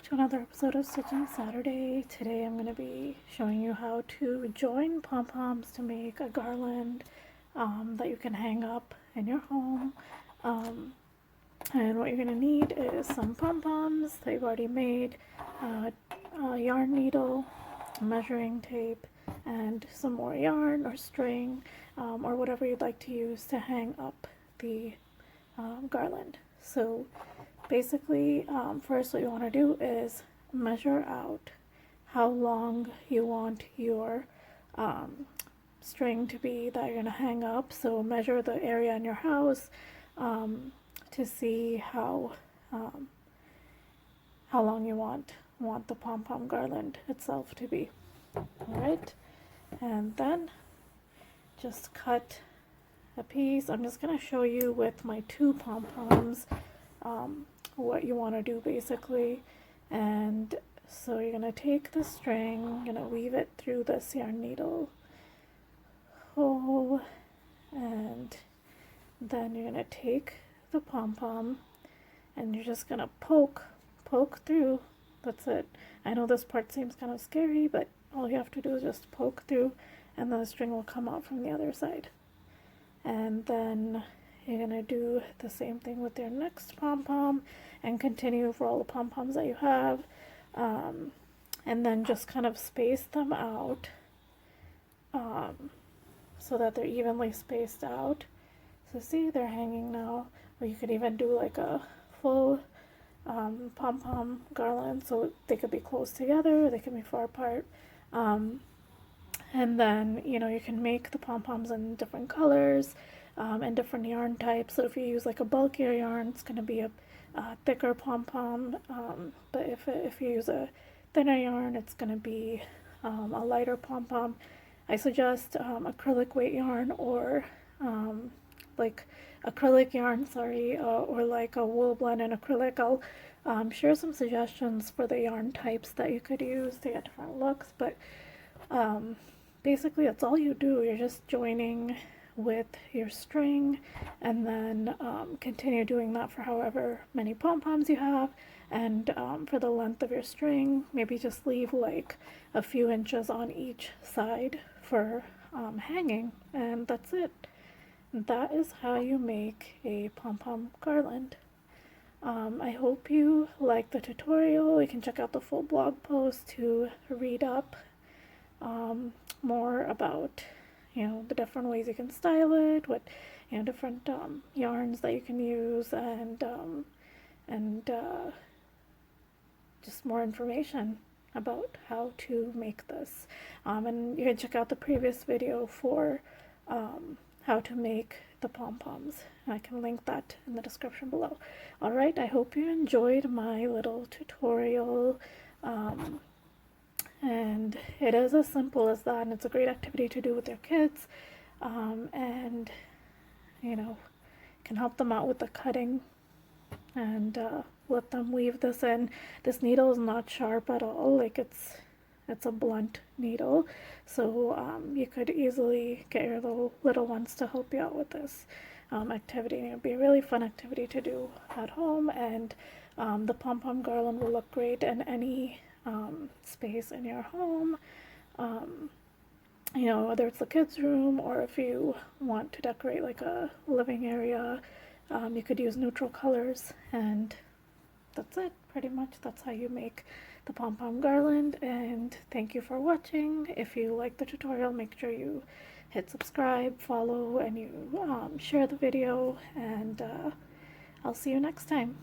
to another episode of Stitching Saturday. Today I'm going to be showing you how to join pom-poms to make a garland that you can hang up in your home. And what you're going to need is some pom-poms that you've already made, a yarn needle, measuring tape, and some more yarn or string, or whatever you'd like to use to hang up the garland. So basically, first what you want to do is measure out how long you want your string to be that you're going to hang up. So measure the area in your house to see how long you want the pom-pom garland itself to be. Alright, and then just cut a piece. I'm just going to show you with my two pom-poms what you want to do basically. And so you're going to take the string, you're going to weave it through this yarn needle hole, and then you're going to take the pom-pom and you're just going to poke through. That's it. I know this part seems kind of scary, but all you have to do is just poke through and then the string will come out from the other side. And then you're going to do the same thing with your next pom-pom and continue for all the pom-poms that you have. And then just kind of space them out so that they're evenly spaced out. So see, they're hanging now. Or you could even do like a full pom-pom garland, so they could be close together, they can be far apart. And then, you know, you can make the pom-poms in different colors and different yarn types. So if you use like a bulkier yarn, it's going to be a thicker pom-pom, but if you use a thinner yarn, it's going to be a lighter pom-pom. I suggest acrylic weight yarn or like acrylic yarn, or like a wool blend and acrylic. I'll share some suggestions for the yarn types that you could use to get different looks, but basically that's all you do. You're just joining with your string, and then continue doing that for however many pom-poms you have. And for the length of your string, maybe just leave like a few inches on each side for hanging, and that's it. That is how you make a pom-pom garland. I hope you like the tutorial. You can check out the full blog post to read up more about, you know, the different ways you can style it, what, you know, different yarns that you can use, and just more information about how to make this. And you can check out the previous video for how to make the pom-poms. I can link that in the description below. Alright, I hope you enjoyed my little tutorial. And it is as simple as that, and it's a great activity to do with your kids, and you know, can help them out with the cutting, and let them weave this in. This needle is not sharp at all, like it's a blunt needle, so you could easily get your little ones to help you out with this activity. It would be a really fun activity to do at home, and the pom-pom garland will look great in any space in your home, you know, whether it's the kids' room or if you want to decorate like a living area. You could use neutral colors, and that's it, pretty much. That's how you make the pom-pom garland. And thank you for watching. If you like the tutorial, make sure you hit subscribe, follow, and you share the video, and I'll see you next time.